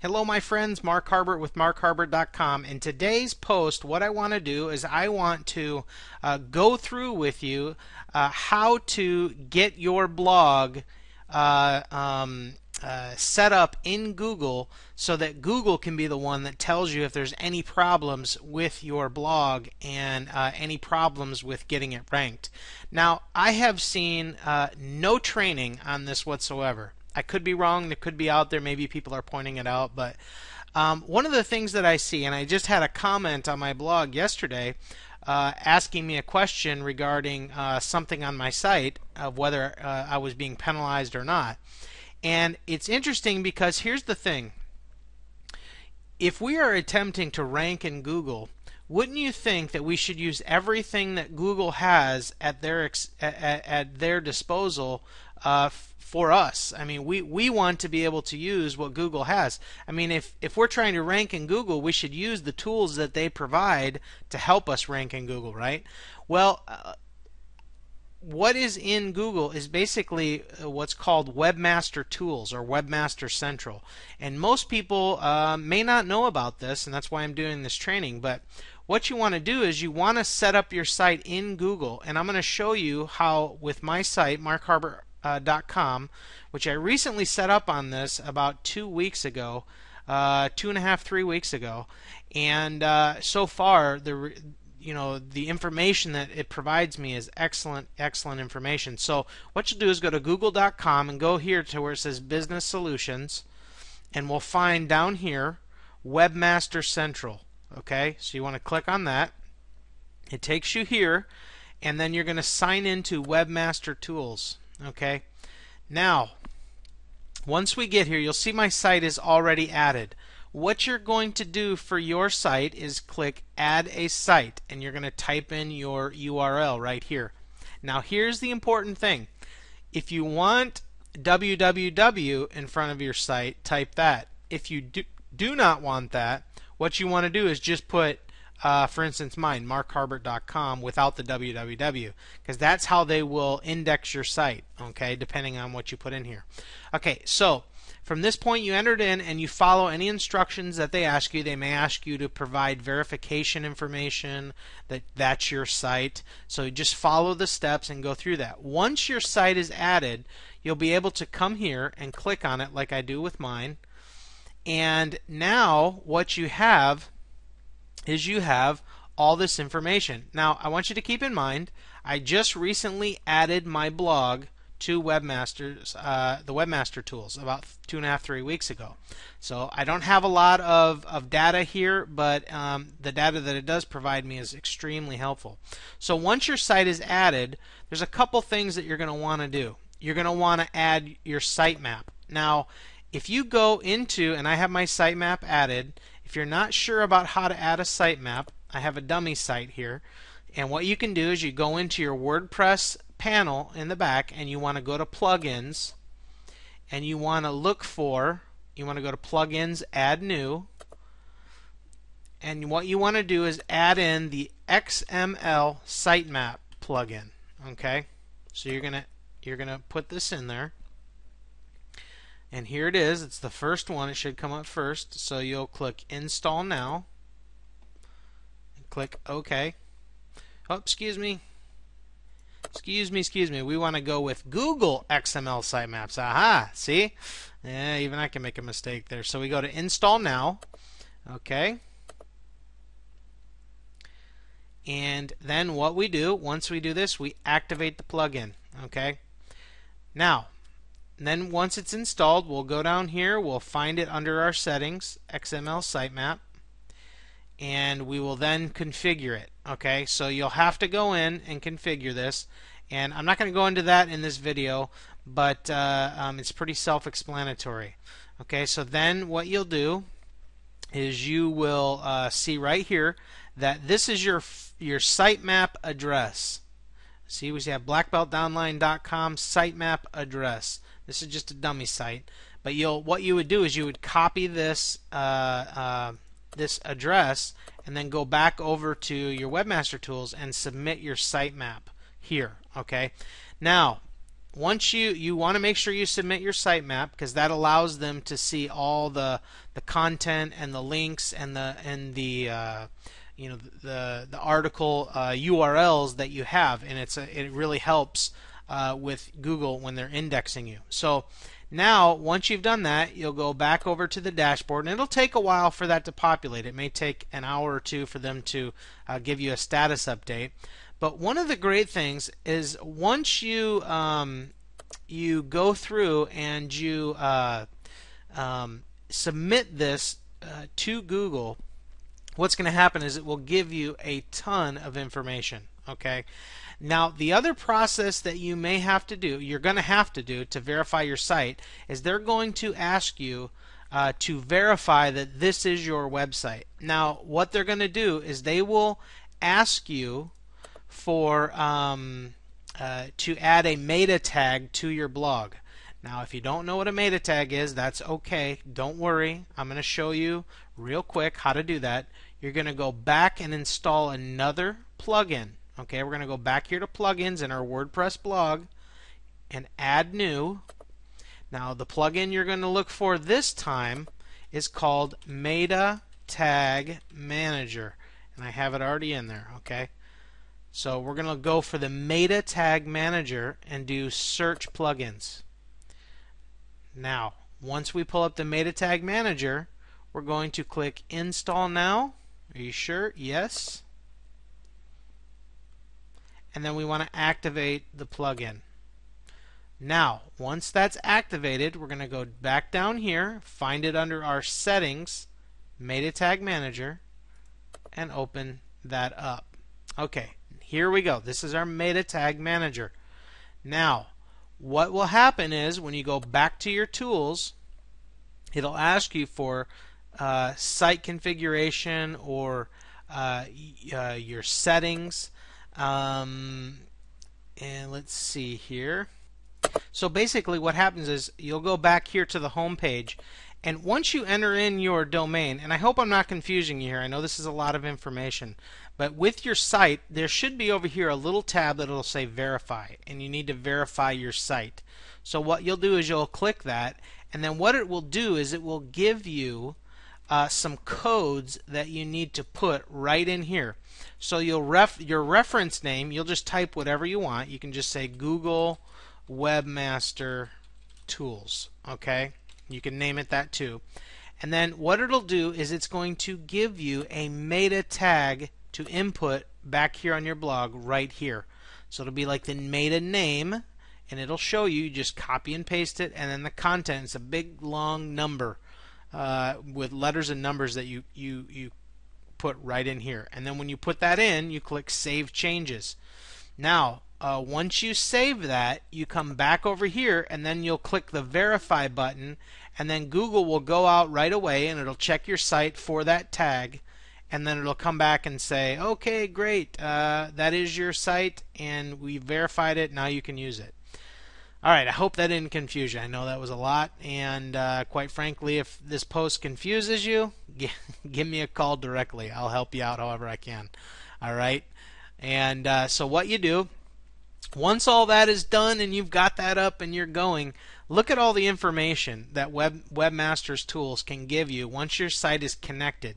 Hello my friends, Mark Harbert with markharbert.com. In today's post, what I want to do is I want to go through with you how to get your blog set up in Google so that Google can be the one that tells you if there's any problems with your blog and any problems with getting it ranked. Now, I have seen no training on this whatsoever. I could be wrong. It could be out there. Maybe people are pointing it out. But one of the things that I see, and I just had a comment on my blog yesterday asking me a question regarding something on my site of whether I was being penalized or not. And it's interesting because here's the thing. If we are attempting to rank in Google, wouldn't you think that we should use everything that Google has at their disposal for us? I mean, we want to be able to use what Google has. I mean, if we're trying to rank in Google, we should use the tools that they provide to help us rank in Google, right? Well, what is in Google is basically what's called Webmaster Tools or Webmaster Central. And most people may not know about this, and that's why I'm doing this training. But what you want to do is you want to set up your site in Google. And I'm going to show you how with my site, markharbert.com, which I recently set up on this about 2 weeks ago, 2.5, 3 weeks ago. And so far, the information that it provides me is excellent information. So what you'll do is go to google.com and go here to where it says Business Solutions, and we'll find down here Webmaster Central. Okay, so you want to click on that. It takes you here, and then you're going to sign into Webmaster Tools. Okay, now once we get here, you'll see my site is already added. What you're going to do for your site is click Add a Site, and you're going to type in your URL right here. Now here's the important thing. If you want www in front of your site, type that. If you do not want that, what you want to do is just put, for instance, mine, markharbert.com, without the www, because that's how they will index your site, okay, depending on what you put in here. Okay, so from this point, you enter it in and you follow any instructions that they ask you. They may ask you to provide verification information that that's your site. So you just follow the steps and go through that. Once your site is added, you'll be able to come here and click on it like I do with mine. And now what you have is you have all this information. Now I want you to keep in mind, I just recently added my blog to Webmasters, the Webmaster Tools, about 2.5, 3 weeks ago. So I don't have a lot of data here, but the data that it does provide me is extremely helpful. So once your site is added, there's a couple things that you're going to want to do. You're going to want to add your sitemap. Now, if you go into, and I have my sitemap added, if you're not sure about how to add a sitemap, I have a dummy site here. And what you can do is you go into your WordPress panel in the back, and you want to go to plugins, and you want to go to plugins, add new, and what you want to do is add in the XML sitemap plugin. Okay, so you're gonna put this in there, and here it is. It's the first one. It should come up first. So you'll click Install Now and click OK. Oh, excuse me. We want to go with Google XML sitemaps. Aha, see? Yeah, even I can make a mistake there. So we go to Install Now. Okay. And then what we do, once we do this, we activate the plugin. Okay. Now, then once it's installed, we'll go down here. We'll find it under our settings, XML sitemap. And we will then configure it. Okay, so you'll have to go in and configure this, and I'm not going to go into that in this video, but it's pretty self-explanatory. Okay, so then what you'll do is you will see right here that this is your sitemap address. See, we have blackbeltdownline.com sitemap address. This is just a dummy site, but what you would do is you would copy this this address and then go back over to your Webmaster Tools and submit your sitemap here. Okay. Now, once you want to make sure you submit your sitemap, because that allows them to see all the content and the links and the the article URLs that you have, and it really helps with Google when they're indexing you. So now, once you've done that, you'll go back over to the dashboard, and it'll take a while for that to populate. It may take an hour or two for them to give you a status update. But one of the great things is once you you go through and you submit this to Google, what's going to happen is it will give you a ton of information. Okay. Now, the other process that you may have to do, you're going to have to do to verify your site, is they're going to ask you to verify that this is your website. Now, what they're going to do is they will ask you for to add a meta tag to your blog. Now, if you don't know what a meta tag is, that's okay. Don't worry. I'm going to show you real quick how to do that. You're going to go back and install another plugin. Okay, we're going to go back here to plugins in our WordPress blog and add new. Now, the plugin you're going to look for this time is called Meta Tag Manager, and I have it already in there. Okay, so we're going to go for the Meta Tag Manager and do search plugins. Now, once we pull up the Meta Tag Manager, we're going to click Install Now. Are you sure? Yes. And then we want to activate the plugin. Now, once that's activated, we're going to go back down here, find it under our settings, Meta Tag Manager, and open that up. Okay, here we go. This is our Meta Tag Manager. Now, what will happen is when you go back to your tools, it'll ask you for site configuration or your settings. And let's see here. So basically what happens is you'll go back here to the home page, and once you enter in your domain, and I hope I'm not confusing you here, I know this is a lot of information, but with your site there should be over here a little tab that will say verify, and you need to verify your site. So what you'll do is you'll click that, and then what it will do is it will give you some codes that you need to put right in here. So your reference name, you'll just type whatever you want. You can just say Google Webmaster Tools. Okay, you can name it that too. And then what it'll do is it's going to give you a meta tag to input back here on your blog right here. So it'll be like the meta name, and it'll show you. You just copy and paste it, and then the content is a big long number with letters and numbers that you put right in here. And then when you put that in, you click Save Changes. Now, once you save that, you come back over here, and then you'll click the Verify button, and then Google will go out right away, and it'll check your site for that tag, and then it'll come back and say, okay, great, that is your site, and we verified it, now you can use it. Alright, I hope that didn't confuse you. I know that was a lot, and quite frankly, if this post confuses you, give me a call directly. I'll help you out however I can. Alright, and so what you do, once all that is done and you've got that up and you're going, look at all the information that Webmaster's Tools can give you once your site is connected.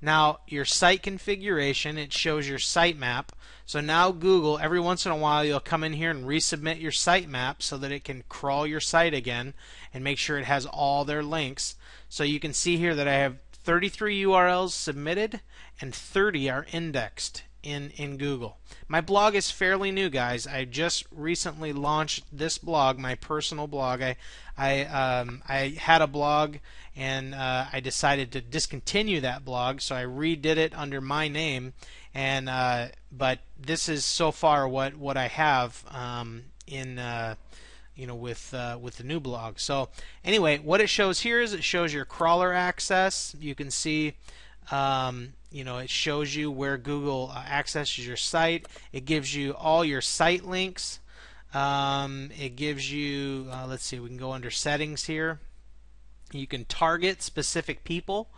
Now, your site configuration, it shows your sitemap. So now Google, every once in a while, you'll come in here and resubmit your sitemap so that it can crawl your site again and make sure it has all their links. So you can see here that I have 33 URLs submitted and 30 are indexed in Google. My blog is fairly new, guys. I just recently launched this blog, my personal blog. I had a blog, and I decided to discontinue that blog, so I redid it under my name. And but this is so far what I have in with the new blog. So anyway, what it shows here is it shows your crawler access. You can see. It shows you where Google accesses your site. It gives you all your site links. It gives you, let's see, we can go under settings here. You can target specific people.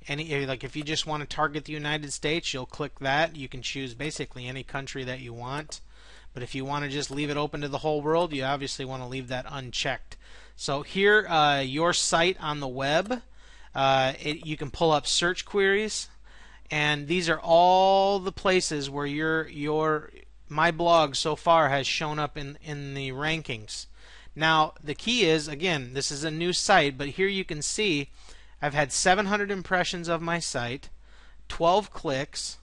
Like if you just want to target the United States, you'll click that. You can choose basically any country that you want. But if you want to just leave it open to the whole world, you obviously want to leave that unchecked. So here, your site on the web, you can pull up search queries, and these are all the places where my blog so far has shown up in the rankings. Now the key is, again, this is a new site, but here you can see I've had 700 impressions of my site, 12 clicks,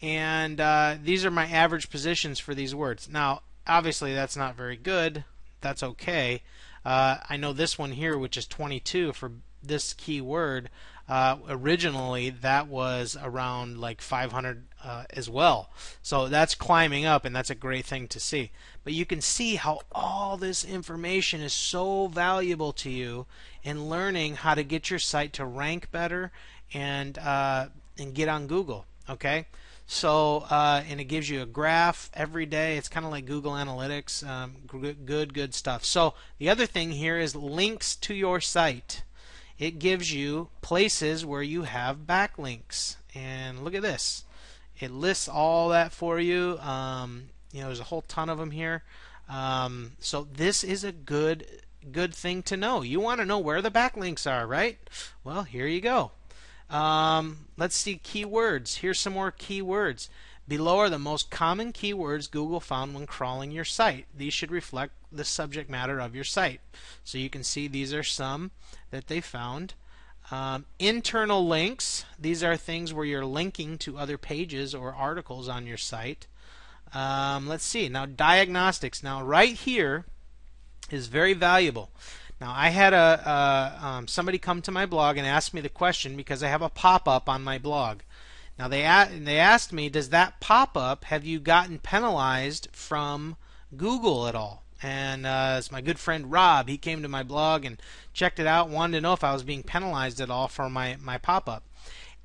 and these are my average positions for these words. Now obviously that's not very good. That's okay. I know this one here, which is 22 for this keyword, originally that was around like 500 as well. So that's climbing up, and that's a great thing to see. But you can see how all this information is so valuable to you in learning how to get your site to rank better and get on Google. Okay. So and it gives you a graph every day. It's kind of like Google Analytics. Good stuff. So the other thing here is links to your site. It gives you places where you have backlinks, and look at this. It lists all that for you. There's a whole ton of them here. So this is a good thing to know. You want to know where the backlinks are, right? Well, here you go. Let's see keywords. Here's some more keywords. Below are the most common keywords Google found when crawling your site. These should reflect the subject matter of your site. So you can see these are some that they found. Internal links. These are things where you're linking to other pages or articles on your site. Let's see. Now diagnostics. Now right here is very valuable. Now I had somebody come to my blog and ask me the question because I have a pop-up on my blog. Now they asked me, does that pop-up, have you gotten penalized from Google at all? And it's my good friend Rob. He came to my blog and checked it out, wanted to know if I was being penalized at all for my pop-up.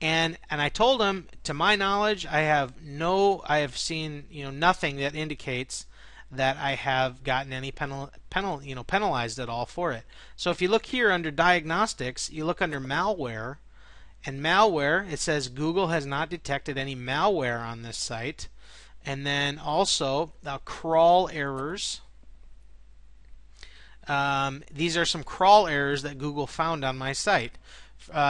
And I told him, to my knowledge, I have seen nothing that indicates that I have gotten any penalized at all for it. So if you look here under diagnostics, you look under malware, and malware, it says Google has not detected any malware on this site. And then also crawl errors. These are some crawl errors that Google found on my site.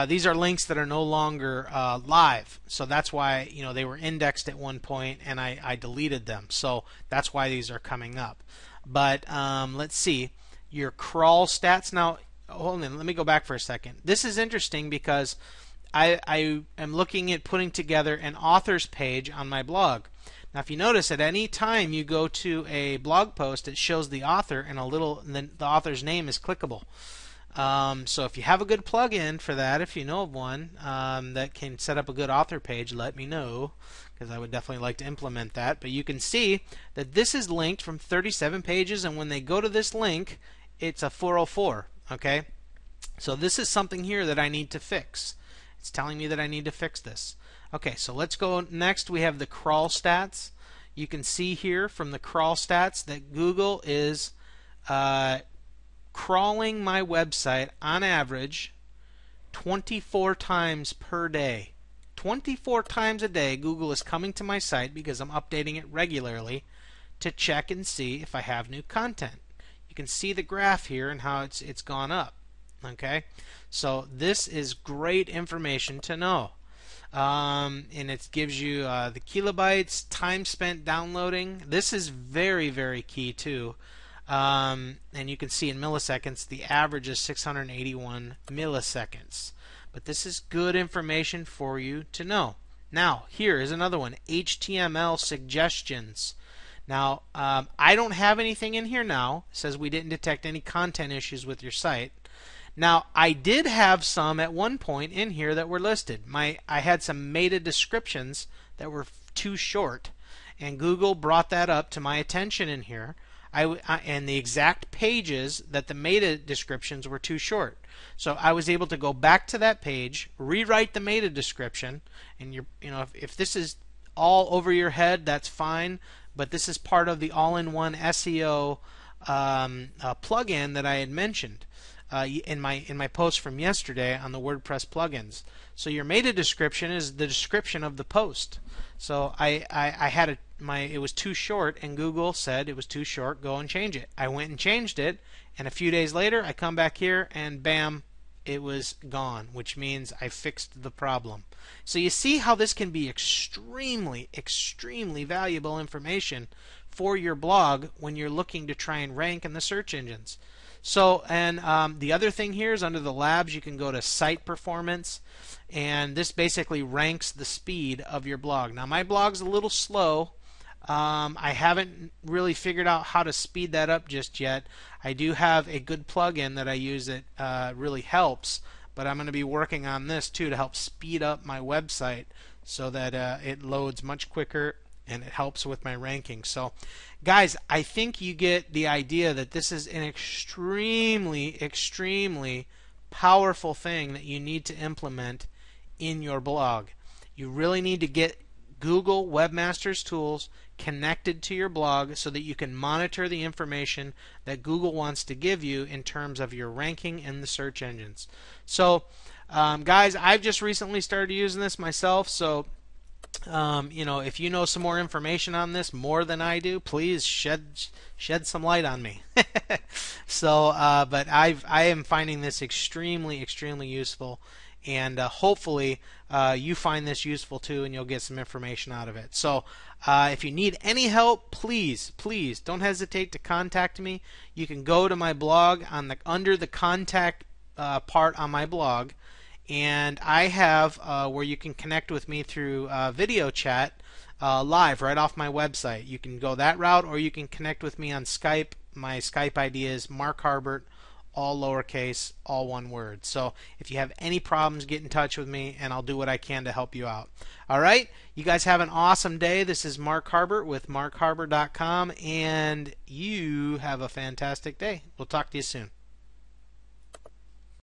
These are links that are no longer live, so that's why they were indexed at one point and I deleted them. So that's why these are coming up. But let's see your crawl stats. Now hold on, let me go back for a second. This is interesting because I am looking at putting together an author's page on my blog. Now if you notice, at any time you go to a blog post, it shows the author and the author's name is clickable. So if you have a good plugin for that, if you know of one that can set up a good author page, let me know, because I would definitely like to implement that. But you can see that this is linked from 37 pages, and when they go to this link, it's a 404. Okay, so this is something here that I need to fix. It's telling me that I need to fix this. Okay, so let's go next. We have the crawl stats. You can see here from the crawl stats that Google is crawling my website on average 24 times per day. 24 times a day Google is coming to my site, because I'm updating it regularly, to check and see if I have new content. You can see the graph here and how it's gone up. Okay, so this is great information to know. And it gives you the kilobytes, time spent downloading. This is very key too. And you can see in milliseconds, the average is 681 milliseconds. But this is good information for you to know. Now, here is another one, HTML suggestions. Now, I don't have anything in here now. It says we didn't detect any content issues with your site. Now, I did have some at one point in here that were listed. I had some meta descriptions that were too short, and Google brought that up to my attention in here. And the exact pages that the meta descriptions were too short. So I was able to go back to that page, rewrite the meta description, and if this is all over your head, that's fine. But this is part of the all-in-one SEO plugin that I had mentioned. in my post from yesterday on the WordPress plugins. So your meta description is the description of the post. So I had it was too short, and Google said it was too short. Go and change it. I went and changed it, and a few days later I come back here and bam, it was gone, which means I fixed the problem. So you see how this can be extremely, extremely valuable information for your blog when you're looking to try and rank in the search engines. So, and the other thing here is under the labs, you can go to site performance, and this basically ranks the speed of your blog. Now, my blog's a little slow. I haven't really figured out how to speed that up just yet. I do have a good plugin that I use that really helps, but I'm going to be working on this too to help speed up my website so that it loads much quicker and it helps with my ranking. So, guys, I think you get the idea that this is an extremely, extremely powerful thing that you need to implement in your blog. You really need to get Google Webmasters tools connected to your blog so that you can monitor the information that Google wants to give you in terms of your ranking in the search engines. So, guys, I've just recently started using this myself, so if you know some more information on this more than I do, please shed some light on me. So, but I am finding this extremely, extremely useful, and hopefully you find this useful too, and you'll get some information out of it. So, if you need any help, please don't hesitate to contact me. You can go to my blog under the contact part on my blog. And I have where you can connect with me through video chat live right off my website. You can go that route, or you can connect with me on Skype. My Skype ID is Mark Harbert, all lowercase, all one word. So if you have any problems, get in touch with me, and I'll do what I can to help you out. All right? You guys have an awesome day. This is Mark Harbert with markharbert.com, and you have a fantastic day. We'll talk to you soon.